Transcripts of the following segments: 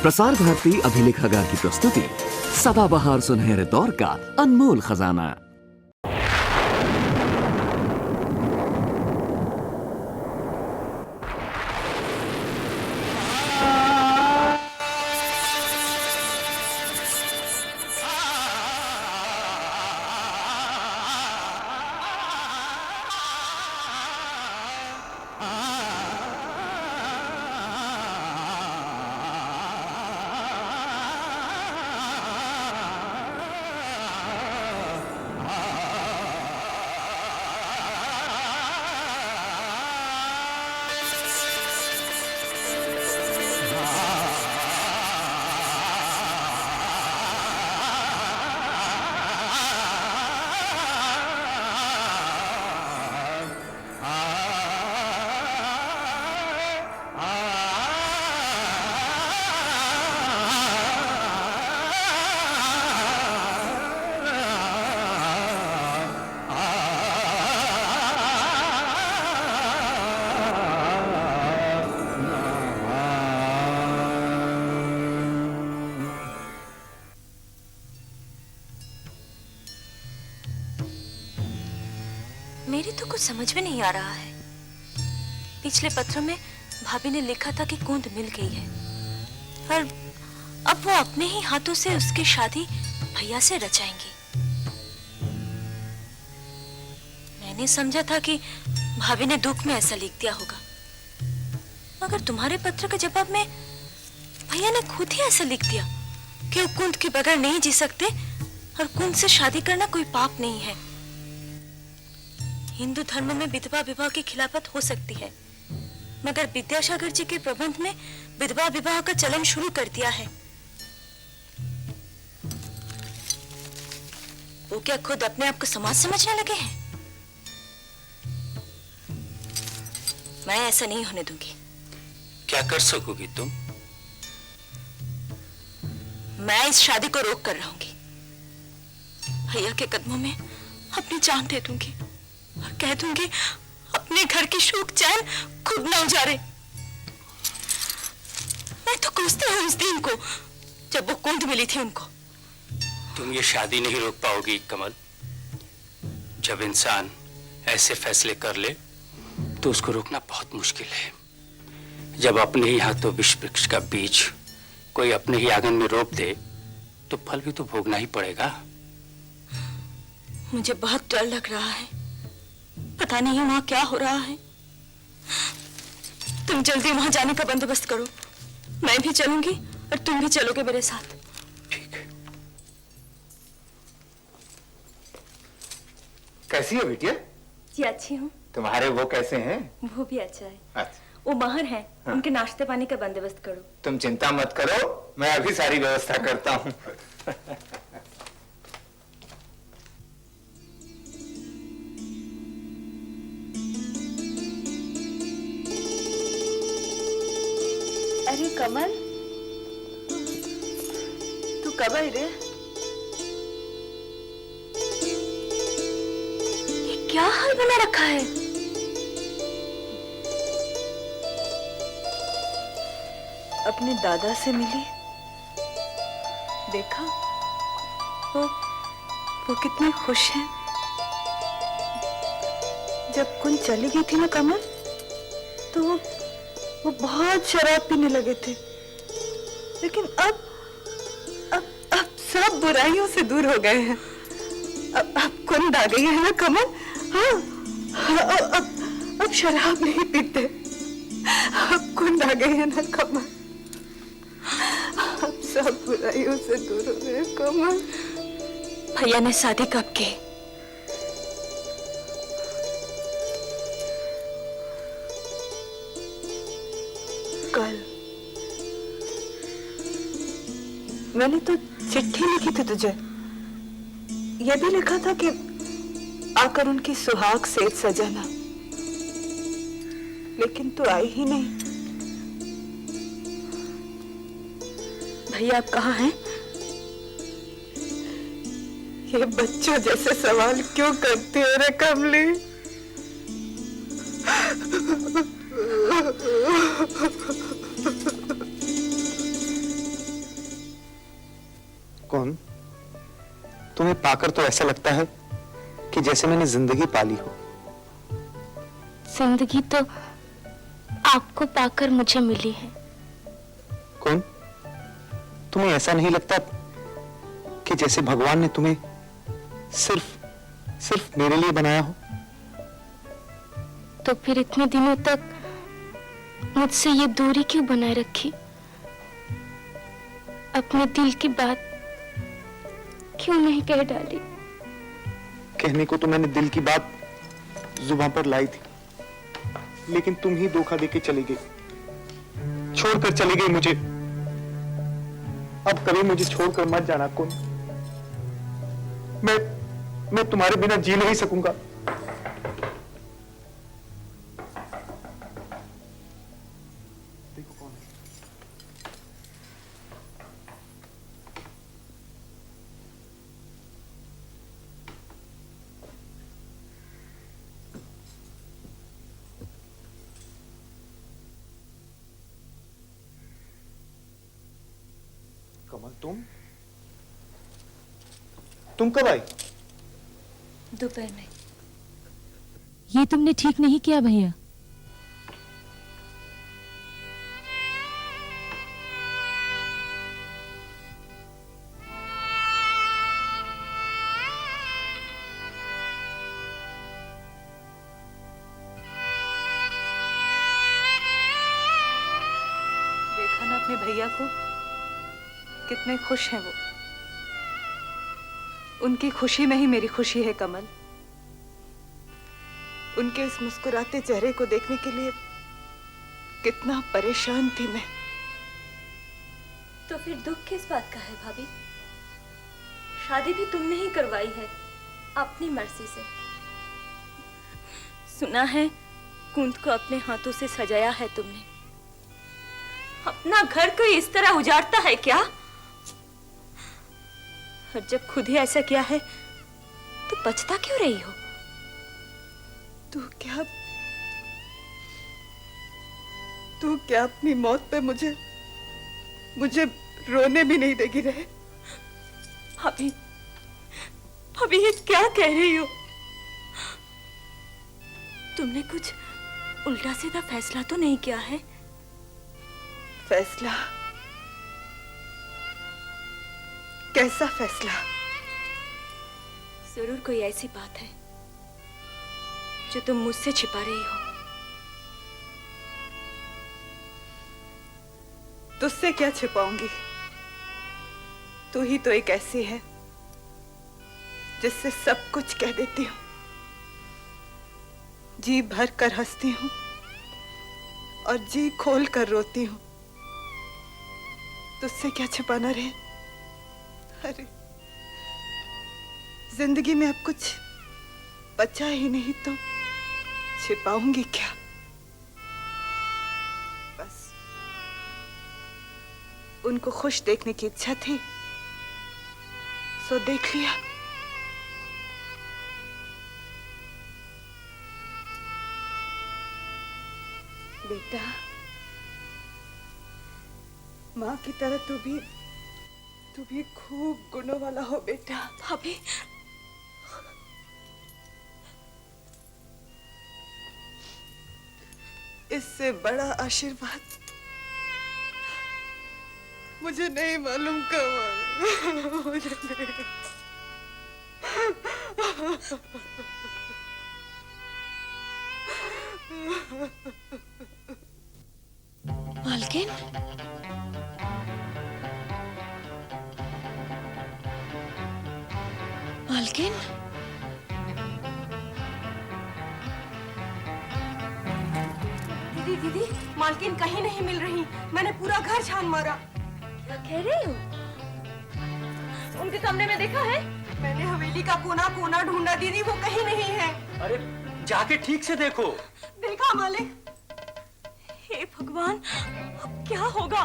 प्रसार भारती अभिलेखागार की प्रस्तुति सदाबहार सुनहरे दौर का अनमोल खजाना। मेरी तो कुछ समझ में नहीं आ रहा है। पिछले पत्र में भाभी ने लिखा था कि कूंद मिल गई है और अब वो अपने ही हाथों से उसकी शादी भैया से रचाएंगी। मैंने समझा था कि भाभी ने दुख में ऐसा लिख दिया होगा, मगर तुम्हारे पत्र के जवाब में भैया ने खुद ही ऐसा लिख दिया कि वो कुंद के बगैर नहीं जी सकते और कुंद से शादी करना कोई पाप नहीं है। हिंदू धर्म में विधवा विवाह की खिलाफत हो सकती है, मगर विद्यासागर जी के प्रबंध में विधवा विवाह का चलन शुरू कर दिया है। वो क्या खुद अपने आप को समाज समझने लगे हैं? मैं ऐसा नहीं होने दूंगी। क्या कर सकोगी तुम? मैं इस शादी को रोक कर रहूंगी। भैया के कदमों में अपनी जान दे दूंगी और कह दूंगी अपने घर की सुख चैन खुद न उजारे। मैं तो कोसती हूँ उस दिन को जब वो कुंद मिली थी उनको। तुम ये शादी नहीं रोक पाओगी कमल। जब इंसान ऐसे फैसले कर ले तो उसको रोकना बहुत मुश्किल है। जब अपने ही हाथों विष वृक्ष का बीज कोई अपने ही आंगन में रोप दे तो फल भी तो भोगना ही पड़ेगा। मुझे बहुत डर लग रहा है, पता नहीं वहां क्या हो रहा है। तुम जल्दी वहां जाने का बंदोबस्त करो, मैं भी चलूंगी और तुम भी चलोगे मेरे साथ। ठीक है। कैसी हो बिटिया? जी अच्छी हूँ। तुम्हारे वो कैसे हैं? वो भी अच्छा है। अच्छा। वो बाहर हैं, हाँ। उनके नाश्ते पानी का बंदोबस्त करो। तुम चिंता मत करो, मैं अभी सारी व्यवस्था करता हूँ। अरे कमल, तू कब आई रे? ये क्या हाल बना रखा है? अपने दादा से मिली, देखा वो कितने खुश हैं। जब कुंज चली गई थी ना कमल, तो वो बहुत शराब पीने लगे थे, लेकिन अब सब बुराइयों से दूर हो गए हैं। अब कुंद आ गई है ना कमल। हाँ, अब शराब नहीं पीते। अब कुंद आ गई है ना कमल। अब सब बुराइयों से दूर हो गए कमल। भैया ने शादी कब की? कल। मैंने तो चिट्ठी लिखी थी तुझे, यह भी लिखा था कि आकर उनकी सुहाग सेज सजाना, लेकिन तू आई ही नहीं। भैया आप कहाँ हैं? ये बच्चों जैसे सवाल क्यों करती हो रे कमली? पाकर तो ऐसा लगता है कि जैसे मैंने जिंदगी पाली हो। जिंदगी तो आपको पाकर मुझे मिली है। कौन? तुम्हें ऐसा नहीं लगता कि जैसे भगवान ने तुम्हें सिर्फ मेरे लिए बनाया हो? तो फिर इतने दिनों तक मुझसे ये दूरी क्यों बनाए रखी? अपने दिल की बात क्यों नहीं कह डाली? कहने को तो मैंने दिल की बात जुबान पर लाई थी, लेकिन तुम ही धोखा देके चली गई, छोड़कर चली गई मुझे। अब कभी मुझे छोड़कर मत जाना कौन। मैं तुम्हारे बिना जी नहीं सकूंगा। देखो कौन है। कमल, तुम कब आई? दोपहर में। ये तुमने ठीक नहीं किया भैया। देखा ना अपने भैया को, कितने खुश हैं वो। उनकी खुशी में ही मेरी खुशी है कमल। उनके इस मुस्कुराते चेहरे को देखने के लिए कितना परेशान थी मैं। तो फिर दुख किस बात का है भाभी? शादी भी तुमने ही करवाई है अपनी मर्जी से। सुना है कुंद को अपने हाथों से सजाया है तुमने। अपना घर कोई इस तरह उजाड़ता है क्या? और जब खुद ही ऐसा किया है तो पछता क्यों रही हो? तू क्या अपनी मौत पे मुझे रोने भी नहीं देगी रहे? भाभी, भाभी ये क्या कह रही हो? तुमने कुछ उल्टा सीधा फैसला तो नहीं किया है? फैसला? कैसा फैसला? जरूर कोई ऐसी बात है जो तुम मुझसे छिपा रही हो। तुझसे क्या छिपाऊंगी? तू ही तो एक ऐसी है जिससे सब कुछ कह देती हूँ, जी भर कर हंसती हूँ और जी खोल कर रोती हूँ। तुझसे क्या छिपाना रे? अरे जिंदगी में अब कुछ बचा ही नहीं तो छिपाऊंगी क्या? बस उनको खुश देखने की इच्छा थी, सो देख लिया। बेटा, माँ की तरह तू भी खूब गुणों वाला हो बेटा। भाभी, इससे बड़ा आशीर्वाद मुझे नहीं मालूम कब मुझे नहीं। मालकिन, मालकिन, दीदी दीदी, मालकिन कहीं नहीं मिल रही। मैंने पूरा घर छान मारा। क्या कह रही हो? उनके कमरे में देखा है मैंने। हवेली का कोना कोना ढूंढा दीदी, वो कहीं नहीं है। अरे जाके ठीक से देखो। देखा मालिक। हे भगवान, अब क्या होगा?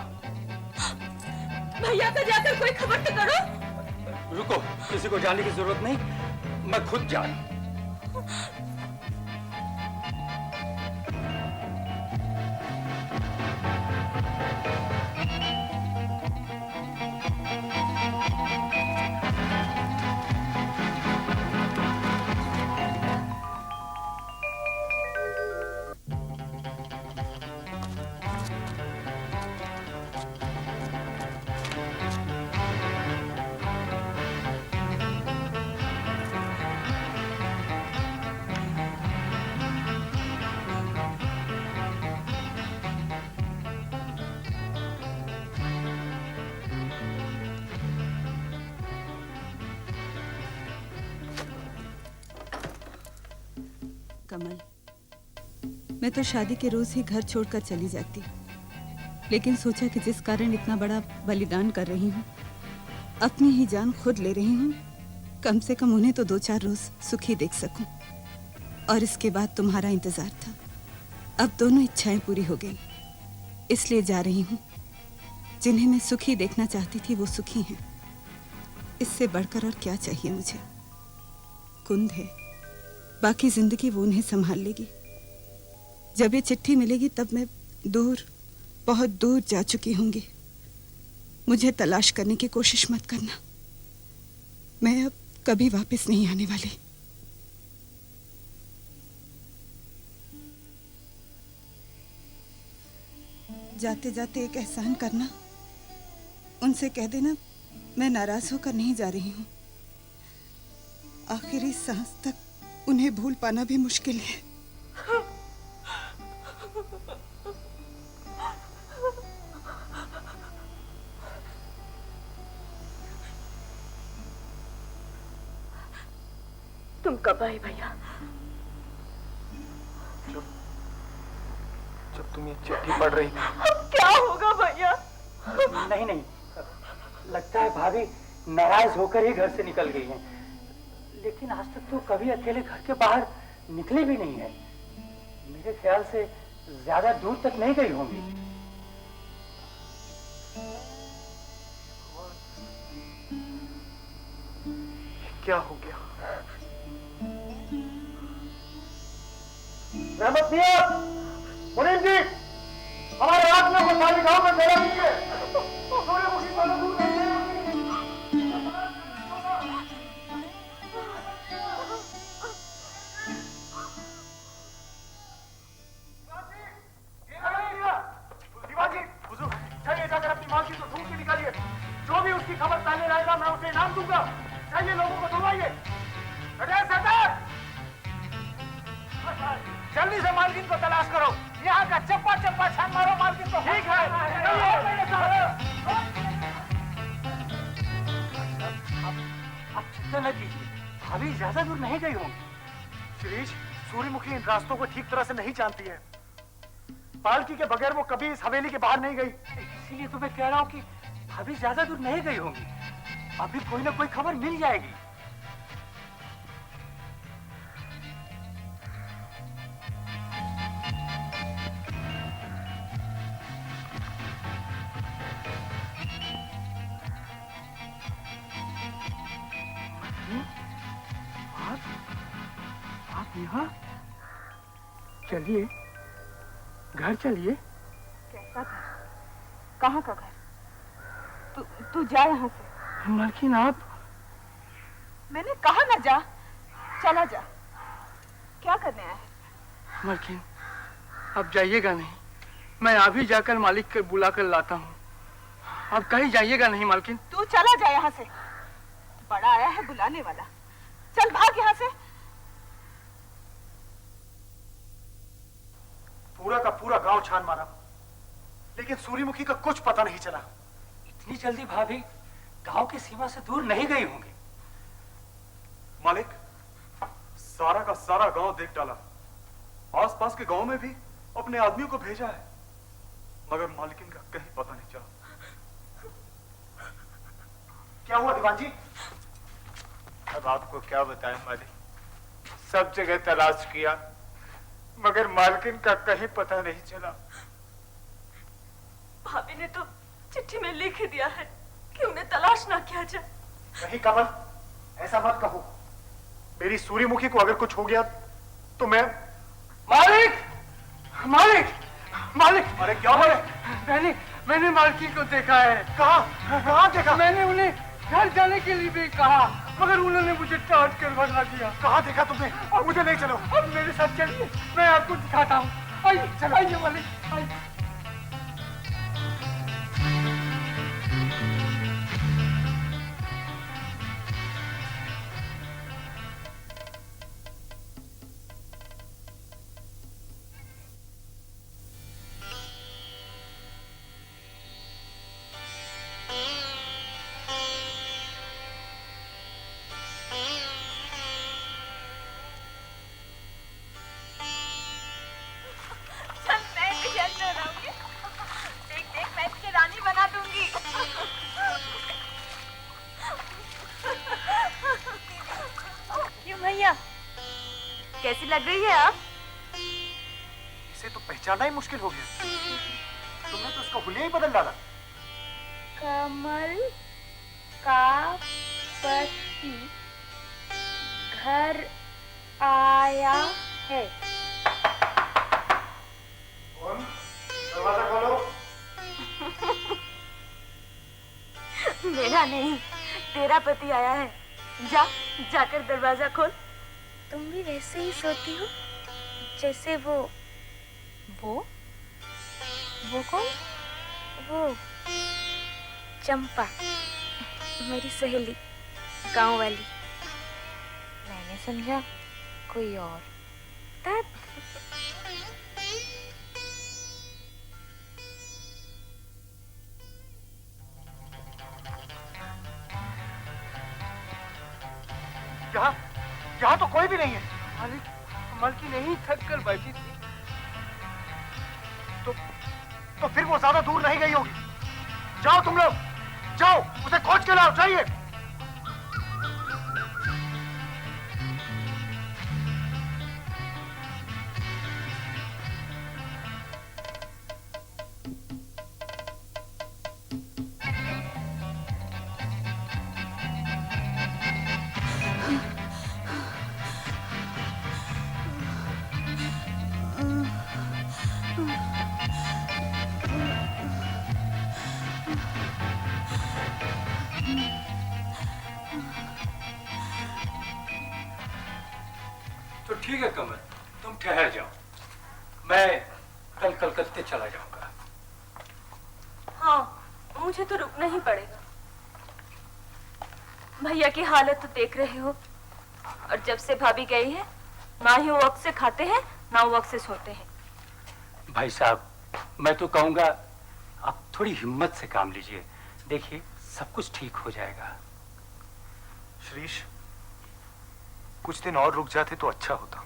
भैया से जाकर कोई खबर तो करो। रुको, किसी को जाने की जरूरत नहीं, मैं खुद जा रहा हूं। कमल, मैं तो शादी के रोज ही घर छोड़कर चली जाती, लेकिन सोचा कि जिस कारण इतना बड़ा बलिदान कर रही हूँ, अपनी ही जान खुद ले रही हूँ, कम से कम उन्हें तो 2-4 रोज सुखी देख सकूं। और इसके बाद तुम्हारा इंतजार था। अब दोनों इच्छाएं पूरी हो गई, इसलिए जा रही हूँ। जिन्हें मैं सुखी देखना चाहती थी वो सुखी हैं। इससे बढ़कर और क्या चाहिए मुझे। कुंद है, बाकी जिंदगी वो उन्हें संभाल लेगी। जब ये चिट्ठी मिलेगी तब मैं दूर, बहुत दूर जा चुकी होंगी। मुझे तलाश करने की कोशिश मत करना। मैं अब कभी वापस नहीं आने वाली। जाते जाते एक एहसान करना, उनसे कह देना मैं नाराज होकर नहीं जा रही हूं। आखिरी सांस तक उन्हें भूल पाना भी मुश्किल है। तुम कब आए भैया? जब तुम ये चिट्ठी पढ़ रही थी। अब क्या होगा भैया? नहीं नहीं, लगता है भाभी नाराज होकर ही घर से निकल गई हैं। लेकिन आज तक तो कभी अकेले घर के बाहर निकली भी नहीं है। मेरे ख्याल से ज्यादा दूर तक नहीं गई होंगी। क्या हो गया? रहमत भैया, मुनीम जी, हमारे आदमियों को सारी गांव में मेला कीजिए। सूर्यमुखी को दूर नहीं देना। दीवाजी, हुजूर, चलिए जाकर अपनी मालकिन को ढूंढ के निकालिए। जो भी उसकी खबर पहले लाएगा मैं उसे इनाम दूंगा। चाहिए लोगों को ढूंढवाइए। सरदार, जल्दी से मालकिन को तलाश करो। यहाँ का चप्पा चप्पा छान मारो मालकिन को। ठीक है। आप चिंता न कीजिए, भाभी ज्यादा दूर नहीं गई होंगी। शिरीष, सूर्यमुखी इन रास्तों को ठीक तरह से नहीं जानती है। पालकी के बगैर वो कभी इस हवेली के बाहर नहीं गई। इसीलिए तो मैं कह रहा हूँ कि भाभी ज्यादा दूर नहीं गई होंगी। अभी कोई ना कोई खबर मिल जाएगी। आप यहाँ? चलिए, घर चलिए। कैसा घर? कहाँ का घर? तू जा यहाँ से। मालकिन आप? मैंने कहा ना जा। चला जा। क्या करने आया है? मालकिन, अब जाइएगा नहीं। मैं अभी जाकर मालिक को बुला कर लाता हूँ। आप कहीं जाइएगा नहीं मालकिन। तू चला जा यहाँ से। बड़ा आया है बुलाने वाला। चल भाग यहाँ से। पूरा का पूरा गांव छान मारा, लेकिन सूर्यमुखी का कुछ पता नहीं चला। इतनी जल्दी भाभी गांव की सीमा से दूर नहीं गई होंगी। मालिक, सारा का सारा गांव देख डाला। आसपास के गांव में भी अपने आदमियों को भेजा है, मगर मालकिन का कहीं पता नहीं चला। क्या हुआ दीवान जी? अब आपको क्या बताएं मालिक, सब जगह तलाश किया मगर मालकिन का कहीं पता नहीं चला। भाभी ने तो चिट्ठी में लिख दिया है कि उन्हें तलाश ना किया जाए। नहीं कमल, ऐसा मत कहो। मेरी सूर्यमुखी को अगर कुछ हो गया तो मैं। मालिक, मालिक, मालिक! अरे क्या हो? मैंने मालकिन को देखा है। कहाँ देखा? मैंने उन्हें घर जाने के लिए भी कहा, मगर उन्होंने मुझे टाट कर भगा दिया। कहाँ देखा तुमने? और मुझे ले चलो। अब मेरे साथ चलिए, मैं आपको दिखाता हूँ। आइए, आइए मालिक, आइए। लग रही है आप। इसे तो पहचानना ही मुश्किल हो गया। तुमने तो इसका हुलिया ही बदल डाला। कमल का पति घर आया है। दरवाजा खोलो। मेरा नहीं, तेरा पति आया है। जाकर दरवाजा खोल। तुम भी वैसे ही सोती हो जैसे वो कौन? वो चंपा, मेरी सहेली, गांव वाली। मैंने समझा कोई और। यहाँ तो कोई भी नहीं है। मालिक, मलकी नहीं थक कर बैठी थी। तो फिर वो ज्यादा दूर नहीं गई होगी। जाओ तुम लोग, जाओ उसे खोज के लाओ, चाहिए। तो ठीक है कमल, तुम ठहर जाओ, मैं कल कलकत्ते चला जाऊंगा। हाँ, मुझे तो रुकना ही पड़ेगा। भैया की हालत तो देख रहे हो, और जब से भाभी गई है ना ही वो वक्त से खाते हैं ना वो वक्त से सोते हैं। भाई साहब, मैं तो कहूंगा आप थोड़ी हिम्मत से काम लीजिए, देखिए सब कुछ ठीक हो जाएगा। श्रीश, कुछ दिन और रुक जाते तो अच्छा होता।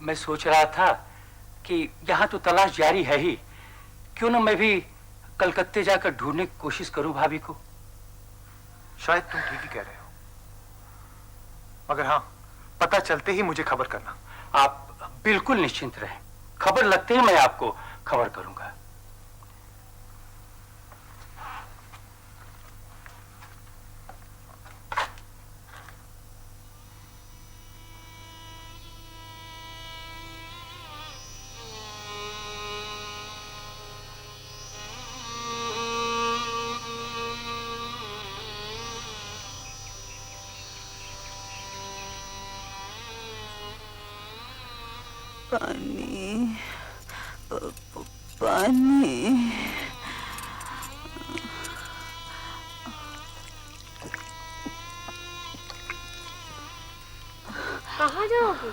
मैं सोच रहा था कि यहाँ तो तलाश जारी है ही, क्यों ना मैं भी कलकत्ते जाकर ढूंढने की कोशिश करूं भाभी को। शायद तुम ठीक ही कह रहे हो, मगर हाँ, पता चलते ही मुझे खबर करना। आप बिल्कुल निश्चिंत रहें, खबर लगते ही मैं आपको खबर करूंगा। पानी, पानी। कहाँ जाओगे?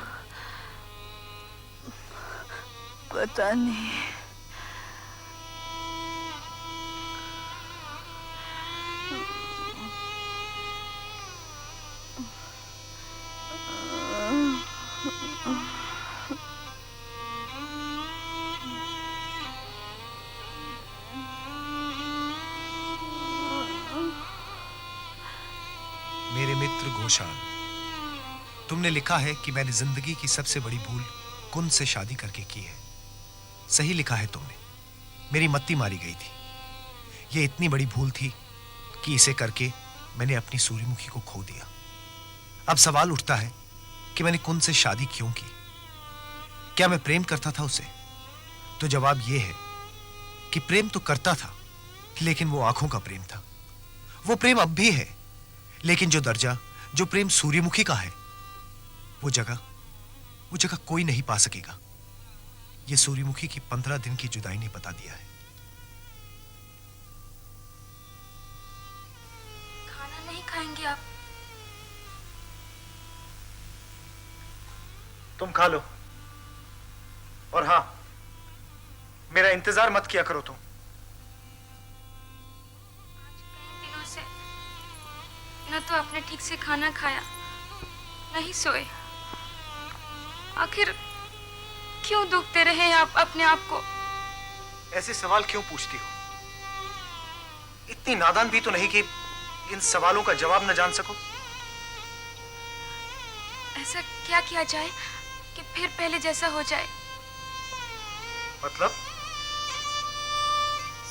पता नहीं। मेरे मित्र घोषाल, तुमने लिखा है कि मैंने जिंदगी की सबसे बड़ी भूल कुंद से शादी करके की है। सही लिखा है तुमने, मेरी मत्ती मारी गई थी। यह इतनी बड़ी भूल थी कि इसे करके मैंने अपनी सूर्यमुखी को खो दिया। अब सवाल उठता है कि मैंने कुंद से शादी क्यों की? क्या मैं प्रेम करता था उसे? तो जवाब यह है कि प्रेम तो करता था, लेकिन वो आंखों का प्रेम था। वो प्रेम अब भी है, लेकिन जो दर्जा, जो प्रेम सूर्यमुखी का है, वो जगह कोई नहीं पा सकेगा। ये सूर्यमुखी की 15 दिन की जुदाई ने बता दिया है। खाना नहीं खाएंगे आप? तुम खा लो, और हाँ, मेरा इंतजार मत किया करो तुम। आज कई दिनों से न तो आपने ठीक से खाना खाया, नहीं सोए। आखिर क्यों दुखते रहे आप अपने आप को? ऐसे सवाल क्यों पूछती हो? इतनी नादान भी तो नहीं कि इन सवालों का जवाब न जान सको। ऐसा क्या किया जाए कि फिर पहले जैसा हो जाए। मतलब?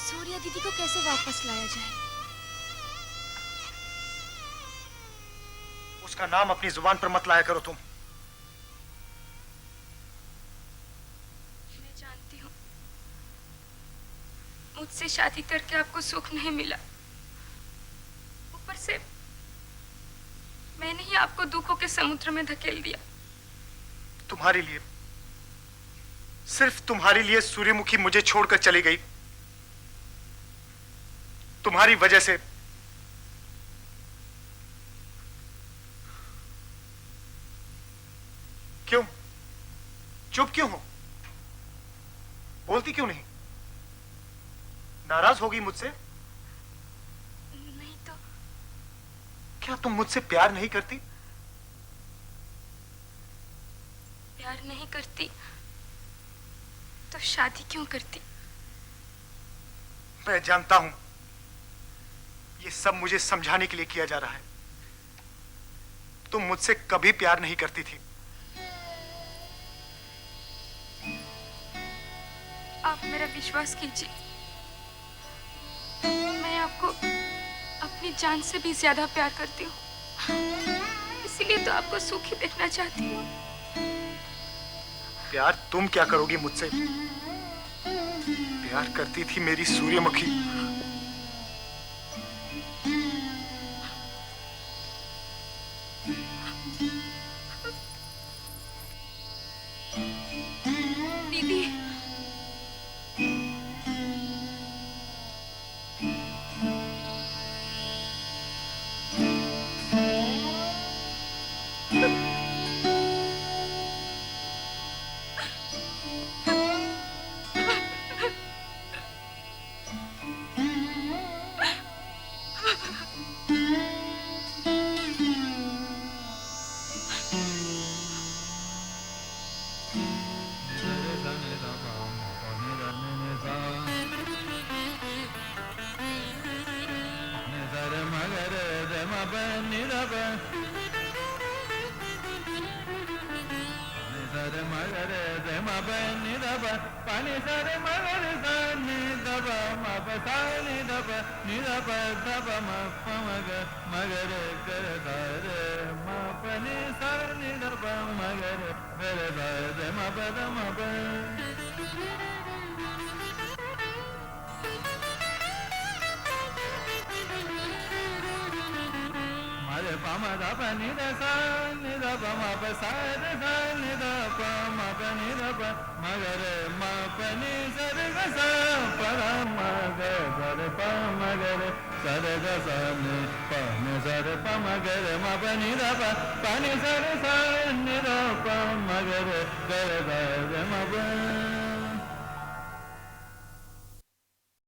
सूर्या दीदी को कैसे वापस लाया जाए? उसका नाम अपनी जुबान पर मत लाया करो तुम। मैं जानती हूँ मुझसे शादी करके आपको सुख नहीं मिला, ऊपर से मैंने ही आपको दुखों के समुद्र में धकेल दिया। तुम्हारे लिए, सिर्फ तुम्हारे लिए सूर्यमुखी मुझे छोड़कर चली गई। तुम्हारी वजह से क्यों? चुप क्यों हो? बोलती क्यों नहीं? नाराज होगी मुझसे? नहीं तो। क्या तुम मुझसे प्यार नहीं करती? प्यार नहीं करती तो शादी क्यों करती? मैं जानता हूं ये सब मुझे समझाने के लिए किया जा रहा है। तुम मुझसे कभी प्यार नहीं करती थी। आप मेरा विश्वास कीजिए, मैं आपको अपनी जान से भी ज्यादा प्यार करती हूँ, इसीलिए तो आपको सुखी देखना चाहती हूँ। प्यार तुम क्या करोगी मुझसे? प्यार करती थी मेरी सूर्यमुखी। दीदी, Pani sare sa ni da pa ma ga re ga re ga re ma pa